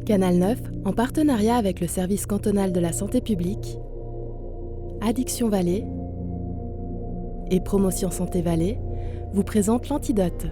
Canal 9, en partenariat avec le service cantonal de la santé publique, Addiction Valais et Promotion Santé Valais, vous présente l'Antidote.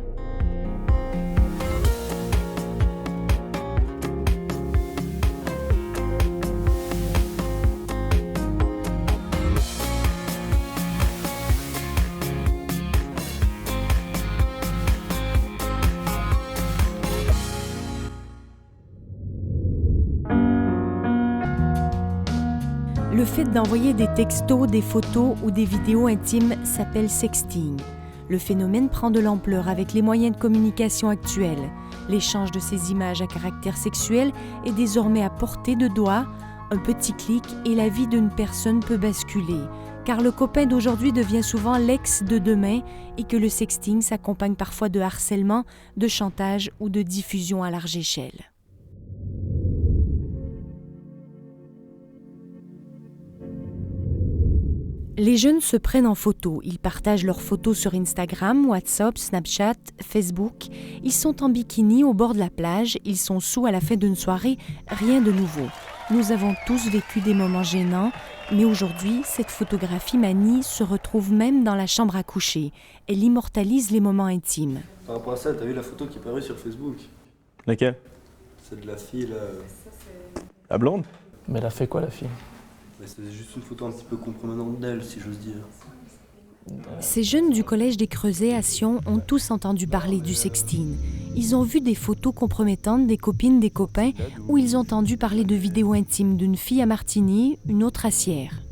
Le fait d'envoyer des textos, des photos ou des vidéos intimes s'appelle sexting. Le phénomène prend de l'ampleur avec les moyens de communication actuels. L'échange de ces images à caractère sexuel est désormais à portée de doigt. Un petit clic et la vie d'une personne peut basculer. Car le copain d'aujourd'hui devient souvent l'ex de demain et que le sexting s'accompagne parfois de harcèlement, de chantage ou de diffusion à large échelle. Les jeunes se prennent en photo, ils partagent leurs photos sur Instagram, WhatsApp, Snapchat, Facebook. Ils sont en bikini au bord de la plage, ils sont sous à la fin d'une soirée, rien de nouveau. Nous avons tous vécu des moments gênants, mais aujourd'hui, cette photographie manie se retrouve même dans la chambre à coucher. Elle immortalise les moments intimes. Par rapport à ça, t'as vu la photo qui est parue sur Facebook? Laquelle? C'est de la fille là. La blonde? Mais elle a fait quoi la fille? Mais c'est juste une photo un petit peu compromettante d'elle, si j'ose dire. Ces jeunes du collège des Creusets à Sion ont tous entendu parler du sexting. Ils ont vu des photos compromettantes des copines, des copains, ou ils ont entendu parler de vidéos intimes d'une fille à Martigny, une autre à Sierre.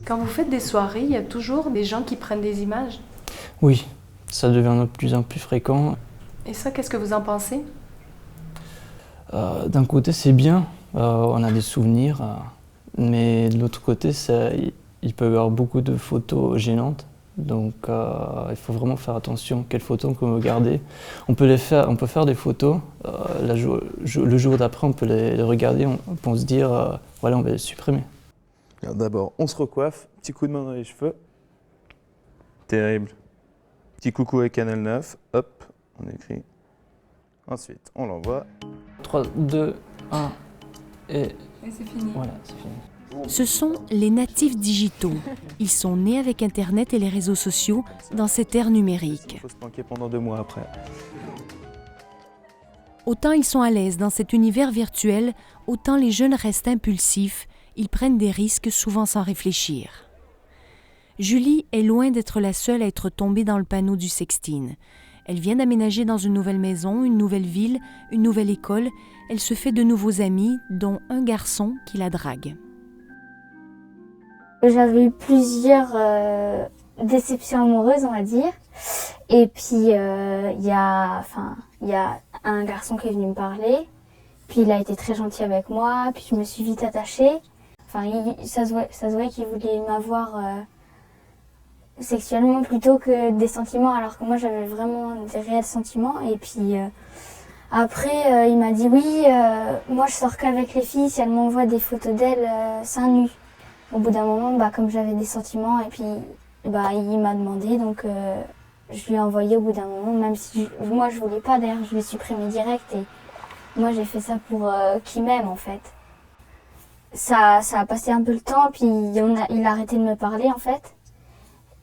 Quand vous faites des soirées, il y a toujours des gens qui prennent des images. Oui, ça devient de plus en plus fréquent. Et ça, qu'est-ce que vous en pensez? D'un côté, c'est bien, on a des souvenirs, mais de l'autre côté, il peut y avoir beaucoup de photos gênantes. Donc, il faut vraiment faire attention quelles photos on veut garder. On peut faire des photos, le jour d'après, on peut les regarder, on peut se dire, voilà, on va les supprimer. D'abord, on se recoiffe, petit coup de main dans les cheveux. Terrible. Petit coucou avec Canal 9, hop, on écrit. Ensuite, on l'envoie. 3, 2, 1 et c'est fini. Voilà, c'est fini. Ce sont les natifs digitaux. Ils sont nés avec Internet et les réseaux sociaux dans cette ère numérique. Il faut se planquer pendant 2 mois après. Autant ils sont à l'aise dans cet univers virtuel, autant les jeunes restent impulsifs. Ils prennent des risques souvent sans réfléchir. Julie est loin d'être la seule à être tombée dans le panneau du sexting. Elle vient d'aménager dans une nouvelle maison, une nouvelle ville, une nouvelle école. Elle se fait de nouveaux amis, dont un garçon qui la drague. J'avais eu plusieurs déceptions amoureuses, on va dire. Et puis, il y a un garçon qui est venu me parler. Puis, il a été très gentil avec moi. Puis, je me suis vite attachée. Enfin, ça se voyait qu'il voulait m'avoir sexuellement plutôt que des sentiments, alors que moi j'avais vraiment des réels sentiments. Et puis après il m'a dit oui, moi je sors qu'avec les filles si elles m'envoient des photos d'elles seins nus. Au bout d'un moment, comme j'avais des sentiments, et puis il m'a demandé, donc je lui ai envoyé au bout d'un moment, même si moi je voulais pas, d'ailleurs je l'ai supprimé direct, et moi j'ai fait ça pour qu'il m'aime en fait. Ça a passé un peu le temps, puis il a arrêté de me parler en fait.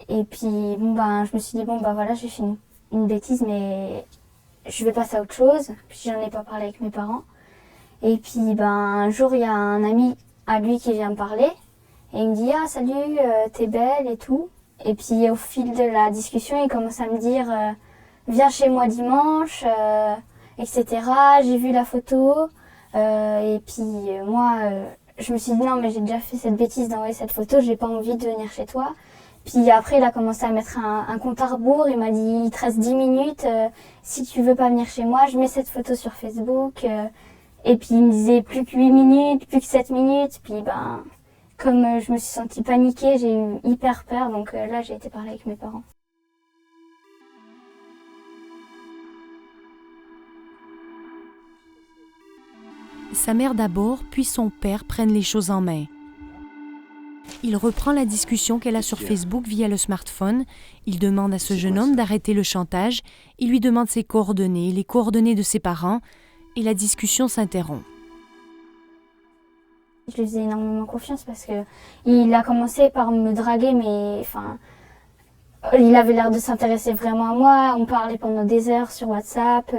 Et puis, je me suis dit, voilà, j'ai fait une bêtise, mais je vais passer à autre chose. Puis, j'en ai pas parlé avec mes parents. Et puis, un jour, il y a un ami à lui qui vient me parler. Et il me dit, ah, salut, t'es belle et tout. Et puis, au fil de la discussion, il commence à me dire, viens chez moi dimanche, etc. J'ai vu la photo. Et puis, moi, je me suis dit, non, mais j'ai déjà fait cette bêtise d'envoyer cette photo, j'ai pas envie de venir chez toi. Puis après, il a commencé à mettre un compte à rebours. Il m'a dit, il te reste 10 minutes. Si tu veux pas venir chez moi, je mets cette photo sur Facebook. Et puis, il me disait plus que 8 minutes, plus que 7 minutes. Puis, comme je me suis sentie paniquée, j'ai eu hyper peur. Donc là, j'ai été parler avec mes parents. Sa mère d'abord, puis son père prennent les choses en main. il reprend la discussion qu'elle a sur Facebook via le smartphone. Il demande à ce jeune homme d'arrêter le chantage. Il lui demande ses coordonnées, les coordonnées de ses parents, et la discussion s'interrompt. Je lui faisais énormément confiance parce que il a commencé par me draguer, mais enfin, il avait l'air de s'intéresser vraiment à moi. On parlait pendant des heures sur WhatsApp.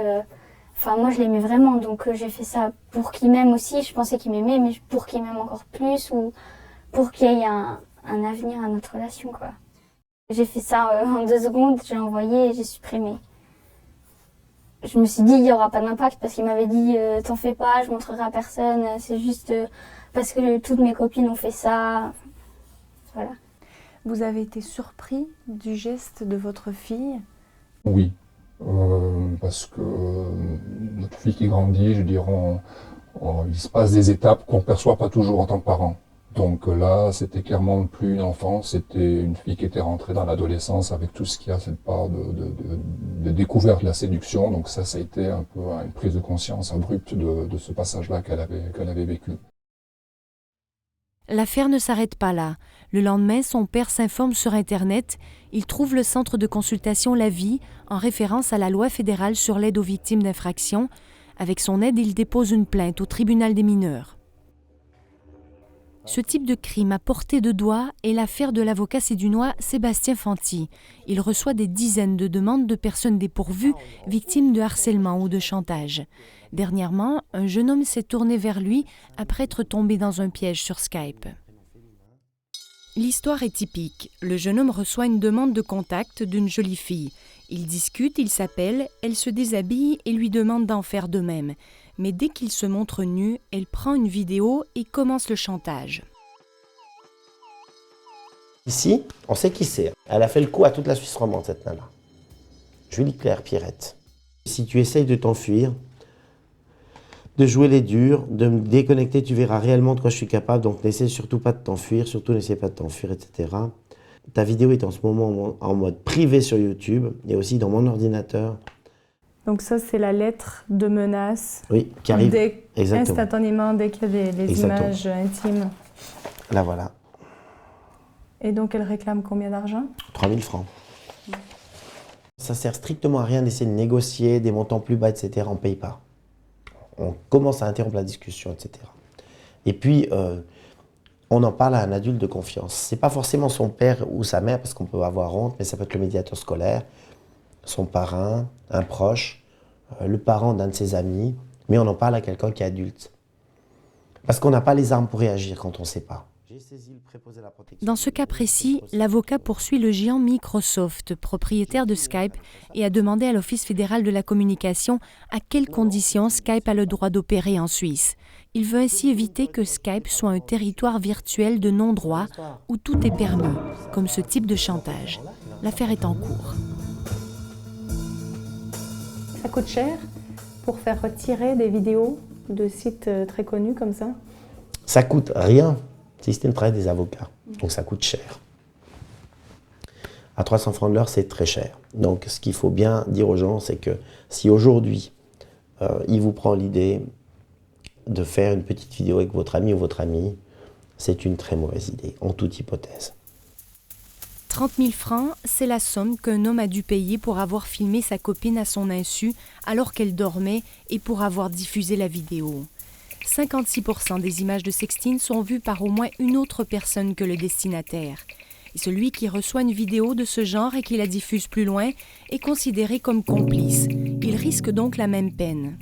Enfin, moi, je l'aimais vraiment, donc j'ai fait ça pour qu'il m'aime aussi. Je pensais qu'il m'aimait, mais pour qu'il m'aime encore plus ou pour qu'il y ait un avenir à notre relation, quoi. J'ai fait ça en 2 secondes, j'ai envoyé et j'ai supprimé. Je me suis dit, il n'y aura pas d'impact parce qu'il m'avait dit, t'en fais pas, je montrerai à personne, c'est juste parce que toutes mes copines ont fait ça. Voilà. Vous avez été surpris du geste de votre fille? Oui, parce que notre fille qui grandit, je dirais, il se passe des étapes qu'on ne perçoit pas toujours en tant que parent. Donc là, c'était clairement plus une enfant, c'était une fille qui était rentrée dans l'adolescence avec tout ce qu'il y a, cette part de découverte de la séduction. Donc ça a été un peu une prise de conscience abrupte de ce passage-là qu'elle avait vécu. L'affaire ne s'arrête pas là. Le lendemain, son père s'informe sur Internet. Il trouve le centre de consultation La Vie, en référence à la loi fédérale sur l'aide aux victimes d'infractions. Avec son aide, il dépose une plainte au tribunal des mineurs. Ce type de crime à portée de doigt est l'affaire de l'avocat sédunois Sébastien Fanti. Il reçoit des dizaines de demandes de personnes dépourvues, victimes de harcèlement ou de chantage. Dernièrement, un jeune homme s'est tourné vers lui après être tombé dans un piège sur Skype. L'histoire est typique. Le jeune homme reçoit une demande de contact d'une jolie fille. Ils discutent, ils s'appellent, elle se déshabille et lui demande d'en faire de même. Mais dès qu'il se montre nu, elle prend une vidéo et commence le chantage. Ici, on sait qui c'est. Elle a fait le coup à toute la Suisse romande, cette nana. Julie Claire Pierrette. Si tu essayes de t'enfuir, de jouer les durs, de me déconnecter, tu verras réellement de quoi je suis capable. Donc n'essaie surtout pas de t'enfuir, etc. Ta vidéo est en ce moment en mode privé sur YouTube et aussi dans mon ordinateur. Donc ça, c'est la lettre de menace. Oui, qui arrive instantanément dès qu'il y a des images intimes. Là, voilà. Et donc, elle réclame combien d'argent? 3 000 francs. Ça sert strictement à rien d'essayer de négocier des montants plus bas, etc. On ne paye pas. On commence à interrompre la discussion, etc. Et puis, on en parle à un adulte de confiance. Ce n'est pas forcément son père ou sa mère, parce qu'on peut avoir honte, mais ça peut être le médiateur scolaire, son parrain, un proche, le parent d'un de ses amis, mais on en parle à quelqu'un qui est adulte. Parce qu'on n'a pas les armes pour réagir quand on ne sait pas. Dans ce cas précis, l'avocat poursuit le géant Microsoft, propriétaire de Skype, et a demandé à l'Office fédéral de la communication à quelles conditions Skype a le droit d'opérer en Suisse. Il veut ainsi éviter que Skype soit un territoire virtuel de non-droit où tout est permis, comme ce type de chantage. L'affaire est en cours. Ça coûte cher pour faire retirer des vidéos de sites très connus comme ça? Ça coûte rien, si c'était le travail des avocats. Donc ça coûte cher. À 300 francs de l'heure, c'est très cher. Donc ce qu'il faut bien dire aux gens, c'est que si aujourd'hui, il vous prend l'idée de faire une petite vidéo avec votre ami ou votre amie, c'est une très mauvaise idée, en toute hypothèse. 30 000 francs, c'est la somme qu'un homme a dû payer pour avoir filmé sa copine à son insu alors qu'elle dormait et pour avoir diffusé la vidéo. 56% des images de sexting sont vues par au moins une autre personne que le destinataire. Et celui qui reçoit une vidéo de ce genre et qui la diffuse plus loin est considéré comme complice. Il risque donc la même peine.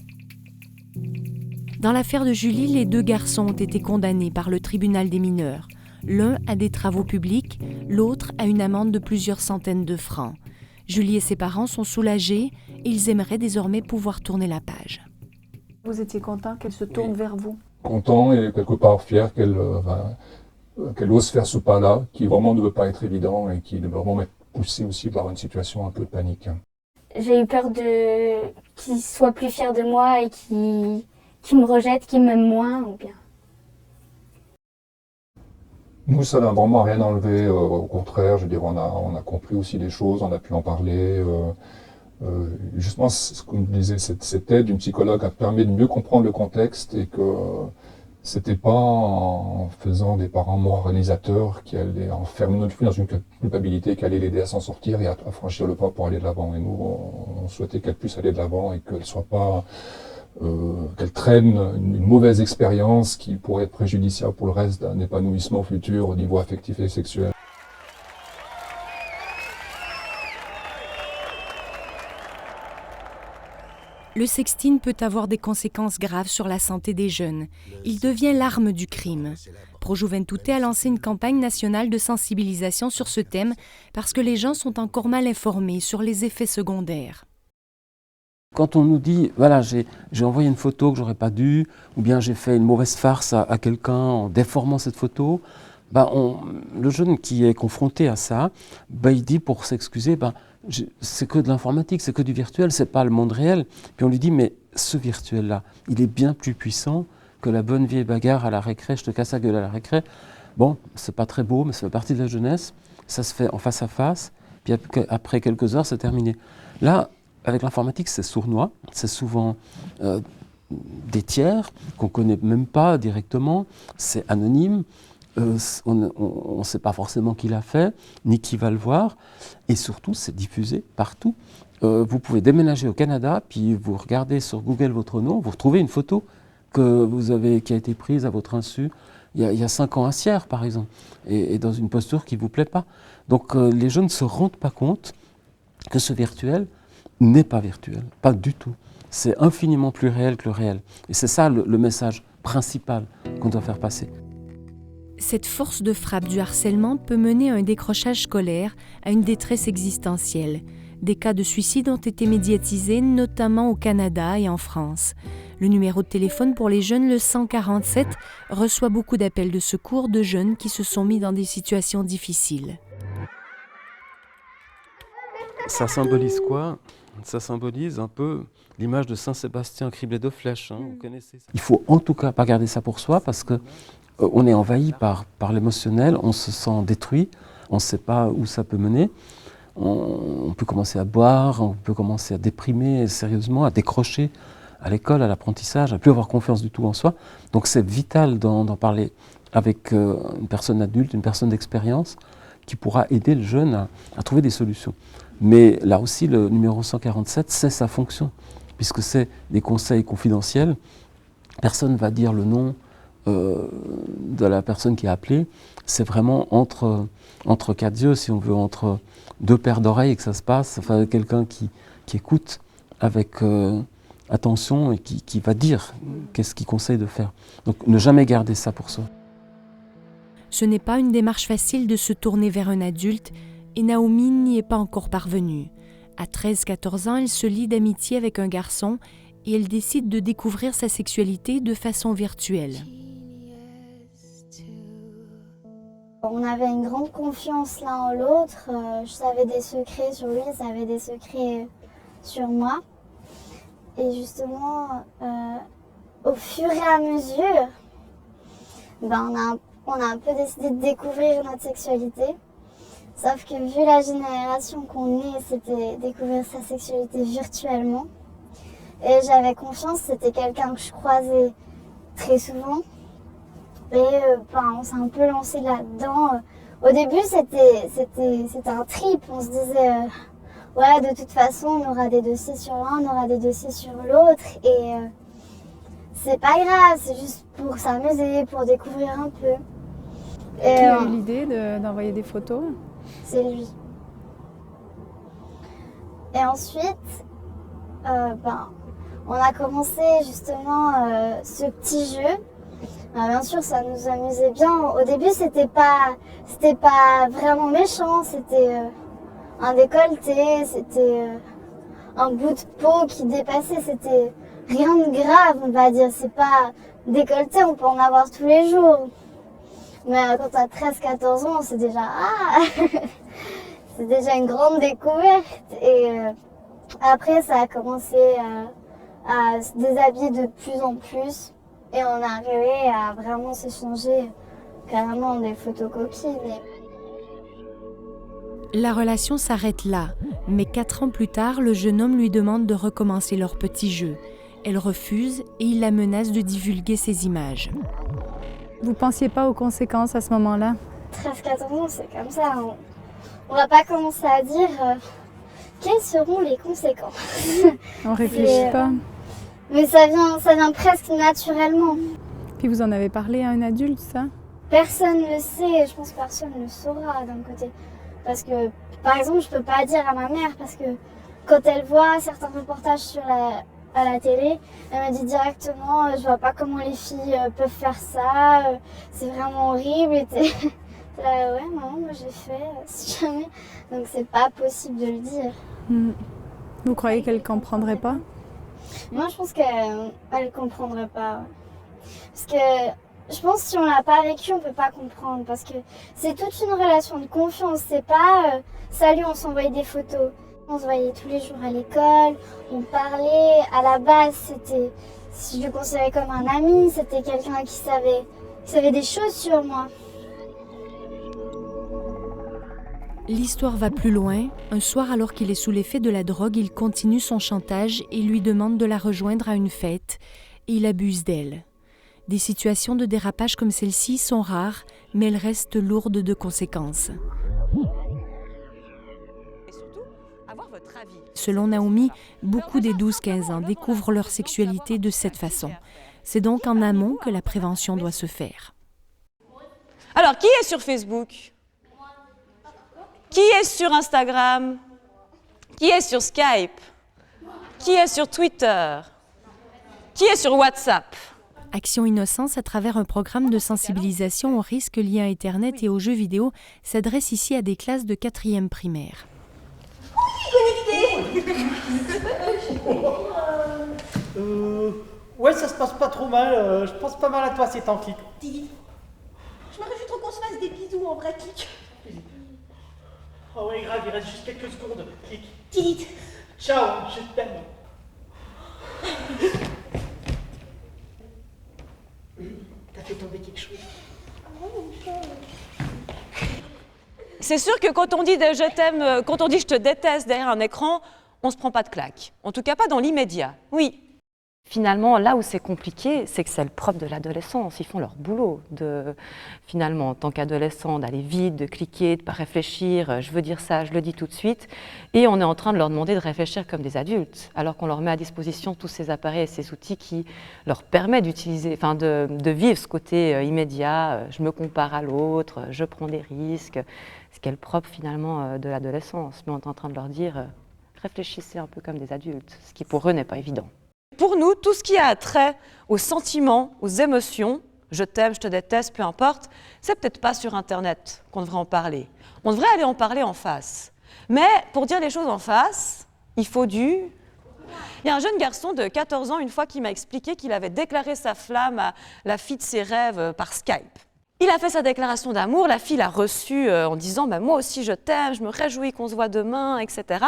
Dans l'affaire de Julie, les 2 garçons ont été condamnés par le tribunal des mineurs. L'un à des travaux publics, l'autre à une amende de plusieurs centaines de francs. Julie et ses parents sont soulagés et ils aimeraient désormais pouvoir tourner la page. Vous étiez content qu'elle se tourne vers vous? Content et quelque part fier qu'elle ose faire ce pas-là, qui vraiment ne veut pas être évident et qui doit vraiment être poussé aussi par une situation un peu de panique. J'ai eu peur qu'il soit plus fier de moi et qu'il me rejette, qu'il m'aime moins ou bien. Nous, ça n'a vraiment rien enlevé, au contraire, je veux dire, on a compris aussi des choses, on a pu en parler. Justement, ce qu'on disait, cette aide d'une psychologue a permis de mieux comprendre le contexte et que C'était pas en faisant des parents moralisateurs qui allaient enfermer notre fille dans une culpabilité qui allait l'aider à s'en sortir et à franchir le pas pour aller de l'avant. Et nous, on souhaitait qu'elle puisse aller de l'avant et qu'elle soit pas, qu'elle traîne une mauvaise expérience qui pourrait être préjudiciable pour le reste d'un épanouissement futur au niveau affectif et sexuel. Le sexting peut avoir des conséquences graves sur la santé des jeunes. Il devient l'arme du crime. Pro Juventute a lancé une campagne nationale de sensibilisation sur ce thème parce que les gens sont encore mal informés sur les effets secondaires. Quand on nous dit, voilà, j'ai envoyé une photo que j'aurais pas dû, ou bien j'ai fait une mauvaise farce à quelqu'un en déformant cette photo, le jeune qui est confronté à ça, il dit pour s'excuser, c'est que de l'informatique, c'est que du virtuel, c'est pas le monde réel. Puis on lui dit, mais ce virtuel-là, il est bien plus puissant que la bonne vieille bagarre à la récré, je te casse la gueule à la récré. Bon, c'est pas très beau, mais ça fait partie de la jeunesse, ça se fait en face à face, puis après quelques heures, c'est terminé. Là, avec l'informatique, c'est sournois, c'est souvent des tiers qu'on connaît même pas directement, c'est anonyme. On ne sait pas forcément qui l'a fait, ni qui va le voir, et surtout c'est diffusé partout. Vous pouvez déménager au Canada, puis vous regardez sur Google votre nom, vous retrouvez une photo qui a été prise à votre insu il y a 5 ans à Sierre, par exemple, et dans une posture qui ne vous plaît pas. Donc les jeunes ne se rendent pas compte que ce virtuel n'est pas virtuel, pas du tout. C'est infiniment plus réel que le réel. Et c'est ça le message principal qu'on doit faire passer. Cette force de frappe du harcèlement peut mener à un décrochage scolaire, à une détresse existentielle. Des cas de suicide ont été médiatisés, notamment au Canada et en France. Le numéro de téléphone pour les jeunes, le 147, reçoit beaucoup d'appels de secours de jeunes qui se sont mis dans des situations difficiles. Ça symbolise quoi ? Ça symbolise un peu l'image de Saint-Sébastien criblé de flèches. Vous connaissez ça ? Il faut en tout cas pas garder ça pour soi parce que on est envahi par l'émotionnel, on se sent détruit, on ne sait pas où ça peut mener. On peut commencer à boire, on peut commencer à déprimer sérieusement, à décrocher à l'école, à l'apprentissage, à ne plus avoir confiance du tout en soi. Donc c'est vital d'en parler avec une personne adulte, une personne d'expérience qui pourra aider le jeune à trouver des solutions. Mais là aussi, le numéro 147, c'est sa fonction, puisque c'est des conseils confidentiels. Personne ne va dire le nom de la personne qui a appelé. C'est vraiment entre quatre yeux, si on veut, entre deux paires d'oreilles que ça se passe. Enfin, quelqu'un qui écoute avec attention et qui va dire qu'est-ce qu'il conseille de faire. Donc ne jamais garder ça pour soi. Ce n'est pas une démarche facile de se tourner vers un adulte et Naomi n'y est pas encore parvenue. À 13-14 ans, elle se lie d'amitié avec un garçon et elle décide de découvrir sa sexualité de façon virtuelle. On avait une grande confiance l'un en l'autre. Je savais des secrets sur lui, il savait des secrets sur moi. Et justement, au fur et à mesure, on a un peu décidé de découvrir notre sexualité. Sauf que vu la génération qu'on est, c'était découvrir sa sexualité virtuellement. Et j'avais confiance, c'était quelqu'un que je croisais très souvent. Et on s'est un peu lancé là-dedans. Au début, c'était un trip. On se disait, ouais, de toute façon, on aura des dossiers sur l'un, on aura des dossiers sur l'autre. Et c'est pas grave, c'est juste pour s'amuser, pour découvrir un peu. Qui a eu l'idée d'envoyer des photos ? C'est lui. Et ensuite, on a commencé justement ce petit jeu. Bien sûr, ça nous amusait bien. Au début, c'était pas vraiment méchant. C'était un décolleté, c'était un bout de peau qui dépassait. C'était rien de grave, on va dire. C'est pas décolleté, on peut en avoir tous les jours. Mais quand t'as 13-14 ans, c'est déjà c'est déjà une grande découverte. Et après, ça a commencé à se déshabiller de plus en plus. Et on est arrivé à vraiment s'échanger carrément des photos coquines. La relation s'arrête là, mais 4 ans plus tard, le jeune homme lui demande de recommencer leur petit jeu. Elle refuse et il la menace de divulguer ces images. Vous pensiez pas aux conséquences à ce moment-là? 13-14 ans, c'est comme ça. On va pas commencer à dire quelles seront les conséquences. On réfléchit pas. Mais ça vient presque naturellement. Puis vous en avez parlé à un adulte, ça? Personne ne le sait, et je pense que personne ne le saura d'un côté. Parce que, par exemple, je peux pas dire à ma mère parce que quand elle voit certains reportages à la télé, elle me dit directement je vois pas comment les filles peuvent faire ça, c'est vraiment horrible. Et t'es là, ouais, maman, moi j'ai fait, si jamais. Donc c'est pas possible de le dire. Vous croyez qu'elle comprendrait pas? Moi je pense qu'elle comprendrait pas. Ouais. Parce que je pense que si on l'a pas vécu, on peut pas comprendre. Parce que c'est toute une relation de confiance. C'est pas salut, on s'envoyait des photos. On se voyait tous les jours à l'école, on parlait. À la base, si je le considérais comme un ami, c'était quelqu'un qui savait des choses sur moi. L'histoire va plus loin. Un soir, alors qu'il est sous l'effet de la drogue, il continue son chantage et lui demande de la rejoindre à une fête. Et il abuse d'elle. Des situations de dérapage comme celle-ci sont rares, mais elles restent lourdes de conséquences. Selon Naomi, beaucoup des 12-15 ans découvrent leur sexualité de cette façon. C'est donc en amont que la prévention doit se faire. Alors, qui est sur Facebook? Qui est sur Instagram? Qui est sur Skype? Qui est sur Twitter? Qui est sur WhatsApp? Action Innocence, à travers un programme de sensibilisation aux risques liés à Internet et aux jeux vidéo, s'adresse ici à des classes de 4e primaire. Ouais, ça se passe pas trop mal. Je pense pas mal à toi ces temps, Clic. Titi, je me réjouis trop qu'on se fasse des bisous en vrai, Clic. Oh ouais, grave, il reste juste quelques secondes. Clic. Titi. Ciao, je t'aime. T'as fait tomber quelque chose. C'est sûr que quand on dit je t'aime, quand on dit je te déteste derrière un écran, on ne se prend pas de claque. En tout cas, pas dans l'immédiat. Oui. Finalement, là où c'est compliqué, c'est que c'est le propre de l'adolescence. Ils font leur boulot, finalement, en tant qu'adolescent, d'aller vite, de cliquer, de ne pas réfléchir. Je veux dire ça, je le dis tout de suite. Et on est en train de leur demander de réfléchir comme des adultes, alors qu'on leur met à disposition tous ces appareils et ces outils qui leur permettent d'utiliser, enfin de vivre ce côté immédiat. Je me compare à l'autre, je prends des risques. Ce qui est le propre, finalement, de l'adolescence. Mais on est en train de leur dire, réfléchissez un peu comme des adultes, ce qui pour eux n'est pas évident. Pour nous, tout ce qui a trait aux sentiments, aux émotions, je t'aime, je te déteste, peu importe, c'est peut-être pas sur Internet qu'on devrait en parler. On devrait aller en parler en face. Mais pour dire les choses en face, il faut Il y a un jeune garçon de 14 ans, une fois, qui m'a expliqué qu'il avait déclaré sa flamme à la fille de ses rêves par Skype. Il a fait sa déclaration d'amour, la fille l'a reçue en disant « moi aussi je t'aime, je me réjouis qu'on se voit demain, etc. »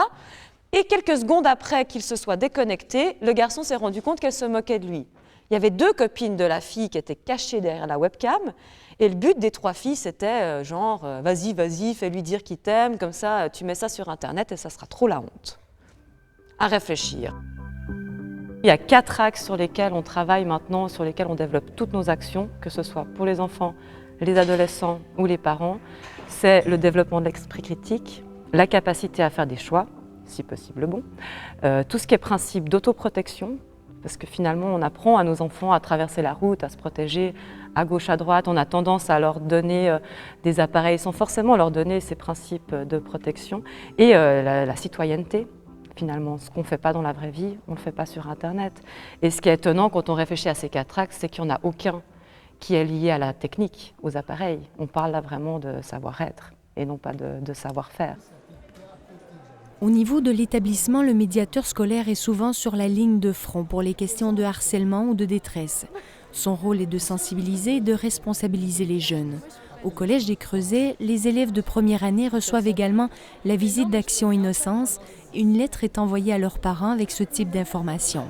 Et quelques secondes après qu'il se soit déconnecté, le garçon s'est rendu compte qu'elle se moquait de lui. Il y avait 2 copines de la fille qui étaient cachées derrière la webcam, et le but des 3 filles, c'était vas-y, fais-lui dire qu'il t'aime, comme ça tu mets ça sur Internet et ça sera trop la honte. À réfléchir. Il y a 4 axes sur lesquels on travaille maintenant, sur lesquels on développe toutes nos actions, que ce soit pour les enfants, les adolescents ou les parents. C'est le développement de l'esprit critique, la capacité à faire des choix, si possible bon, tout ce qui est principe d'autoprotection, parce que finalement on apprend à nos enfants à traverser la route, à se protéger à gauche, à droite, on a tendance à leur donner des appareils sans forcément leur donner ces principes de protection, et la citoyenneté. Finalement, ce qu'on ne fait pas dans la vraie vie, on ne le fait pas sur Internet. Et ce qui est étonnant quand on réfléchit à ces 4 axes, c'est qu'il n'y en a aucun qui est lié à la technique, aux appareils. On parle là vraiment de savoir-être et non pas de savoir-faire. Au niveau de l'établissement, le médiateur scolaire est souvent sur la ligne de front pour les questions de harcèlement ou de détresse. Son rôle est de sensibiliser et de responsabiliser les jeunes. Au Collège des Creusets, les élèves de première année reçoivent également la visite d'Action Innocence. Une lettre est envoyée à leurs parents avec ce type d'informations.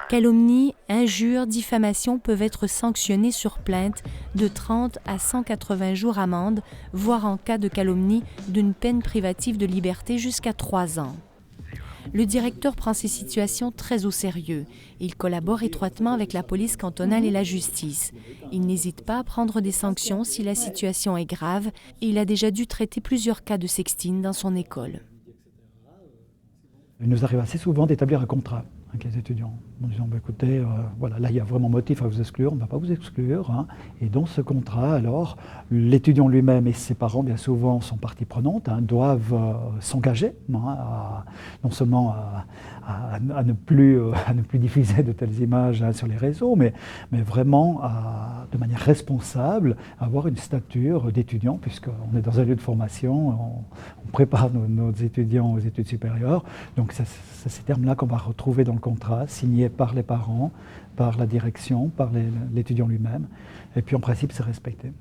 Calomnie, injures, diffamation peuvent être sanctionnées sur plainte de 30 à 180 jours amende, voire en cas de calomnie, d'une peine privative de liberté jusqu'à 3 ans. le directeur prend ces situations très au sérieux. Il collabore étroitement avec la police cantonale et la justice. Il n'hésite pas à prendre des sanctions si la situation est grave et il a déjà dû traiter plusieurs cas de sexting dans son école. Il nous arrive assez souvent d'établir un contrat avec les étudiants en disant écoutez, voilà, là il y a vraiment motif à vous exclure, on ne va pas vous exclure. Hein. Et dans ce contrat, alors, l'étudiant lui-même et ses parents, bien souvent, sont partie prenante, hein, doivent s'engager, hein, non seulement à ne plus diffuser de telles images hein, sur les réseaux, mais vraiment de manière responsable, avoir une stature d'étudiant, puisqu'on est dans un lieu de formation, on prépare nos étudiants aux études supérieures. Donc c'est ces termes-là qu'on va retrouver dans le contrat, signé par les parents, par la direction, par l'étudiant lui-même. Et puis en principe, c'est respecté.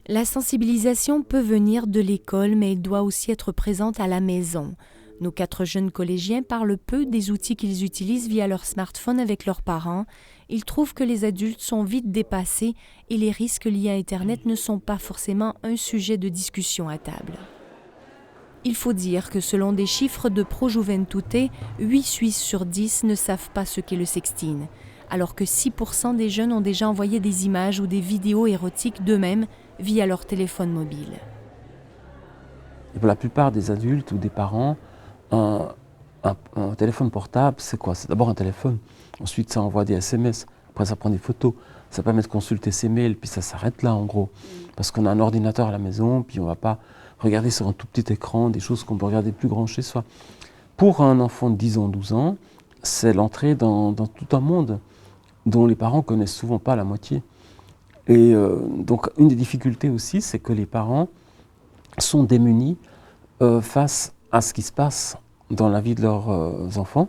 La sensibilisation peut venir de l'école, mais elle doit aussi être présente à la maison. Nos 4 jeunes collégiens parlent peu des outils qu'ils utilisent via leur smartphone avec leurs parents. Ils trouvent que les adultes sont vite dépassés et les risques liés à Internet ne sont pas forcément un sujet de discussion à table. Il faut dire que selon des chiffres de Pro Juventute, 8 Suisses sur 10 ne savent pas ce qu'est le sexting, alors que 6% des jeunes ont déjà envoyé des images ou des vidéos érotiques d'eux-mêmes via leur téléphone mobile. Et pour la plupart des adultes ou des parents, un téléphone portable, c'est quoi? C'est d'abord un téléphone, ensuite ça envoie des SMS, après ça prend des photos, ça permet de consulter ses mails, puis ça s'arrête là en gros. Parce qu'on a un ordinateur à la maison, puis on ne va pas regarder sur un tout petit écran des choses qu'on peut regarder plus grand chez soi. Pour un enfant de 10 ans, 12 ans, c'est l'entrée dans tout un monde dont les parents ne connaissent souvent pas la moitié. Et donc une des difficultés aussi, c'est que les parents sont démunis face à ce qui se passe dans la vie de leurs enfants,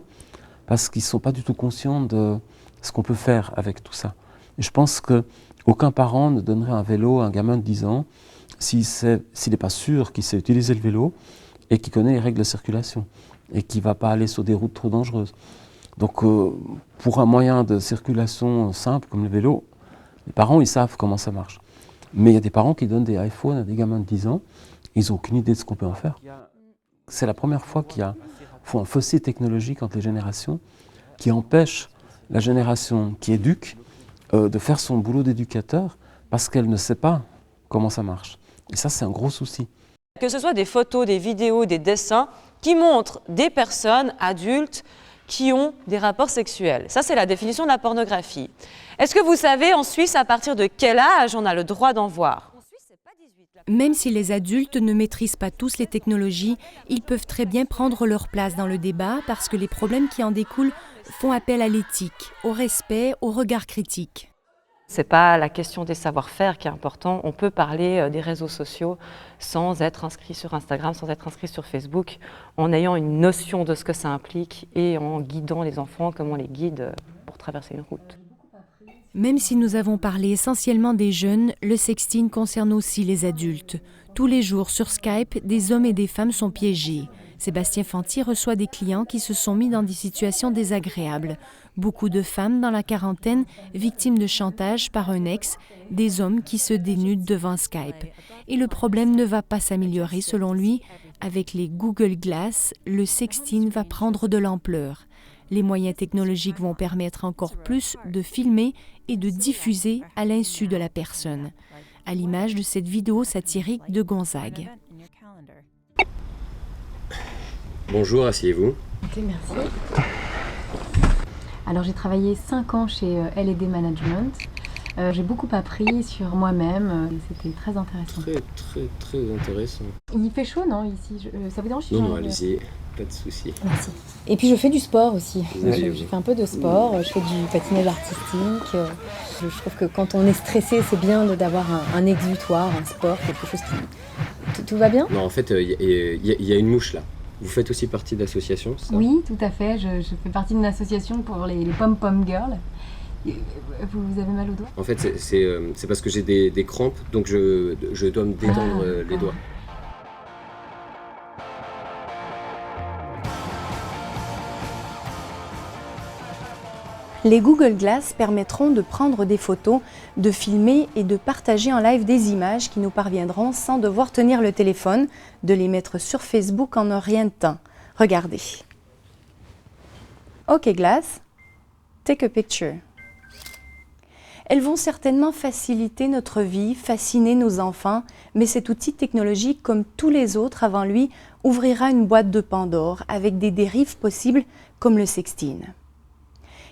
parce qu'ils ne sont pas du tout conscients de ce qu'on peut faire avec tout ça. Et je pense qu'aucun parent ne donnerait un vélo à un gamin de 10 ans s'il n'est pas sûr qu'il sait utiliser le vélo et qu'il connaît les règles de circulation et qu'il ne va pas aller sur des routes trop dangereuses. Donc pour un moyen de circulation simple comme le vélo, les parents ils savent comment ça marche. Mais il y a des parents qui donnent des iPhones à des gamins de 10 ans, ils n'ont aucune idée de ce qu'on peut en faire. C'est la première fois qu'il y a un fossé technologique entre les générations qui empêche la génération qui éduque de faire son boulot d'éducateur parce qu'elle ne sait pas comment ça marche. Et ça, c'est un gros souci. Que ce soit des photos, des vidéos, des dessins qui montrent des personnes adultes qui ont des rapports sexuels. Ça, c'est la définition de la pornographie. Est-ce que vous savez en Suisse à partir de quel âge on a le droit d'en voir? Même si les adultes ne maîtrisent pas tous les technologies, ils peuvent très bien prendre leur place dans le débat parce que les problèmes qui en découlent font appel à l'éthique, au respect, au regard critique. Ce n'est pas la question des savoir-faire qui est important. On peut parler des réseaux sociaux sans être inscrit sur Instagram, sans être inscrit sur Facebook, en ayant une notion de ce que ça implique et en guidant les enfants comme on les guide pour traverser une route. Même si nous avons parlé essentiellement des jeunes, le sexting concerne aussi les adultes. Tous les jours sur Skype, des hommes et des femmes sont piégés. Sébastien Fanti reçoit des clients qui se sont mis dans des situations désagréables. Beaucoup de femmes dans la quarantaine, victimes de chantage par un ex, des hommes qui se dénudent devant Skype. Et le problème ne va pas s'améliorer selon lui. Avec les Google Glass, le sexting va prendre de l'ampleur. Les moyens technologiques vont permettre encore plus de filmer et de diffuser à l'insu de la personne. À l'image de cette vidéo satirique de Gonzague. Bonjour, asseyez-vous. Ok, merci. Alors j'ai travaillé 5 ans chez L&D Management. J'ai beaucoup appris sur moi-même et c'était très intéressant. Très intéressant. Il fait chaud, non, ici? Ça vous dérange si Non, allez-y, pas de souci. Merci. Et puis je fais du sport aussi. J'ai fait un peu de sport, je fais du patinage artistique. Je trouve que quand on est stressé, c'est bien d'avoir un exutoire, un sport, quelque chose qui... Tout va bien? Non, en fait, il y a une mouche là. Vous faites aussi partie d'association, ça? Oui, tout à fait. Je fais partie d'une association pour les pom-pom girls. Vous avez mal aux doigts? En fait, c'est parce que j'ai des crampes, donc je dois me détendre les doigts. Les Google Glass permettront de prendre des photos, de filmer et de partager en live des images qui nous parviendront sans devoir tenir le téléphone, de les mettre sur Facebook en un rien de temps. Regardez. OK Glass, take a picture. Elles vont certainement faciliter notre vie, fasciner nos enfants, mais cet outil technologique, comme tous les autres avant lui, ouvrira une boîte de Pandore avec des dérives possibles comme le sexting.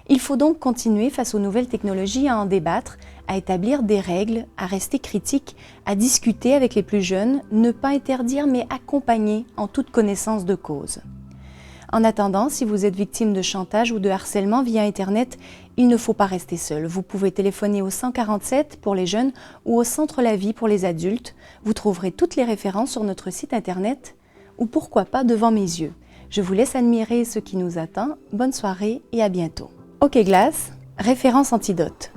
Il faut donc continuer face aux nouvelles technologies à en débattre, à établir des règles, à rester critique, à discuter avec les plus jeunes, ne pas interdire mais accompagner en toute connaissance de cause. En attendant, si vous êtes victime de chantage ou de harcèlement via Internet, il ne faut pas rester seul. Vous pouvez téléphoner au 147 pour les jeunes ou au Centre La Vie pour les adultes. Vous trouverez toutes les références sur notre site Internet ou pourquoi pas devant mes yeux. Je vous laisse admirer ce qui nous attend. Bonne soirée et à bientôt. OK Glass, référence antidote.